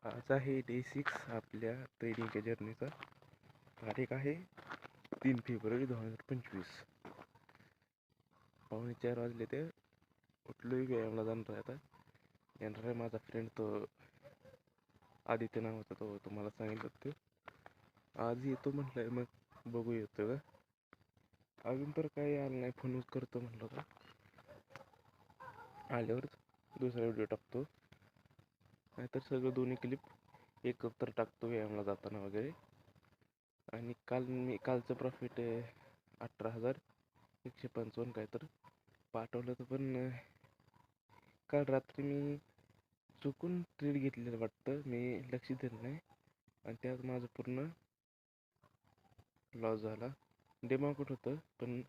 आज आहे डे 6 आपल्या ट्रेनिंगच्या जर्नीचा. तारीख आहे 3 फेब्रुवारी 2025. 4:15 वाजले ते उठलोय. व्यायामला जाणार आहे. आता येणार आहे माझा फ्रेंड, तो आदित्य नावाचा, तो तुम्हाला सांगितलं ते आज येतो म्हटलंय. मग बघू येतो का. अजून तर काही आलं नाही. फोनच करतो म्हटलं का, आल्यावरच दुसरा व्हिडिओ टाकतो. नाहीतर सगळं दोन्ही क्लिप एकत्र टाकतो व्यायामला जाताना वगैरे. आणि कालचं प्रॉफिट 18,155 काय तर पाठवलं होतं. पण काल रात्री मी चुकून ट्रेड घेतलेलं वाटतं, मी लक्ष दिलं नाही आणि त्यात माझं पूर्ण लॉस झाला. डेमाउंट होतं पण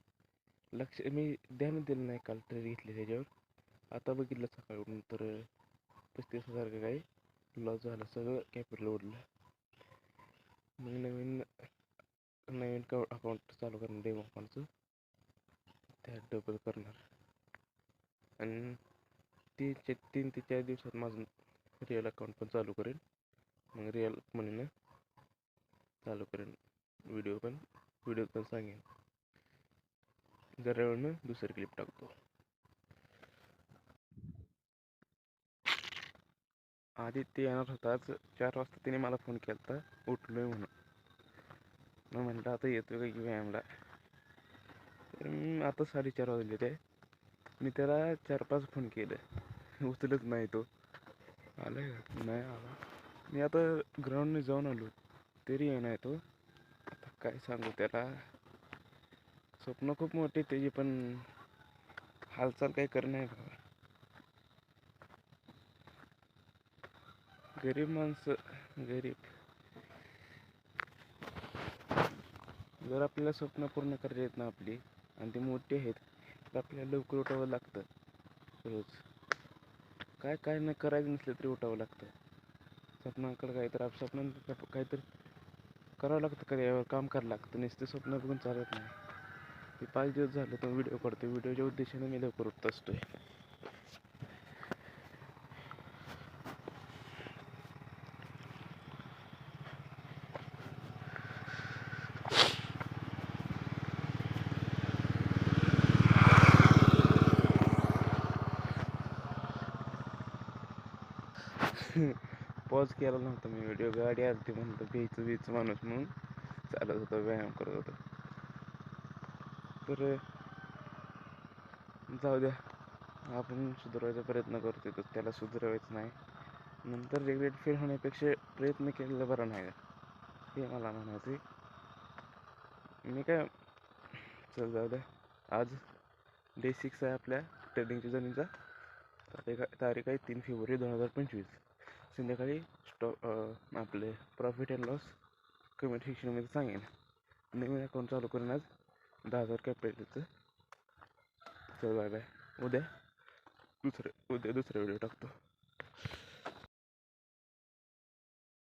मी ध्यान दिलं नाही काल ट्रेड घेतले त्याच्यावर. आता बघितलं सकाळी उठून तर 35,000 का काही लॉस झाला. सगळं कॅपिटल उडलं. मग नवीन अकाउंट चालू करणार, डेमो अकाउंटचं, त्यात डबल करणार. आणि 3 ते 4 दिवसात माझं रिअल अकाउंट पण चालू करेन. मग रिअल मनीनं चालू करेन. व्हिडिओ पण सांगेन. जरा वेळनं दुसरी क्लिप टाकतो. आदित्य येणार होता आज 4 वाजता. त्याने मला फोन केला होता उठलोय म्हणून. मग म्हटलं आता येतो का की व्यायामला. आता 4:30 वाजले ते. मी त्याला 4-5 फोन केलं, उचलत नाही तो. आला का नाही आला. मी आता ग्राउंडने जाऊन आलो तरी येणार तो. आता काय सांगू त्याला. स्वप्न खूप मोठी त्याची, पण हालचाल काही कर नाही बाबा. गरीब माणसं, गरीब. जर आपल्याला स्वप्न पूर्ण करायची आहेत ना आपली, आणि ती मोठी आहेत, तर आपल्याला लवकर उठावं लागतं. रोज काय नाही करायचं नसलं तरी उठावं लागतं. स्वप्नाकडे स्वप्नांचं काहीतरी करावं लागतं. कधी काम करावं लागतं. नुसतं स्वप्न बघून चालत नाही. ते 5 दिवस झालं तर व्हिडिओ करतो. व्हिडिओच्या उद्देशाने मी लवकर उठत असतोय. पॉज केला नव्हता मी व्हिडिओ. गाडी आली म्हणतं बीच माणूस म्हणून चालत होता, व्यायाम करत होता. तर जाऊ द्या, आपण सुधारायचा प्रयत्न करतोय तर त्याला सुधारायचं नाही. नंतर रिग्रेट फील होण्यापेक्षा प्रयत्न केलेला बरा नाही का, हे मला म्हणायचं. मी काय, चल जाऊ द्या. आज डे 6 आहे आपल्या ट्रेडिंगच्या जर्नीचा. तारीख आहे 3 फेब्रुवारी 2025. संध्याकाळी आपले प्रॉफिट अँड लॉस कमेंट सेक्शनमध्ये सांगेन. नवीन अकाउंट चालू करून आज 10,000 कॅपिटलचं. चल बाय बाय. उद्या दुसरा व्हिडिओ टाकतो.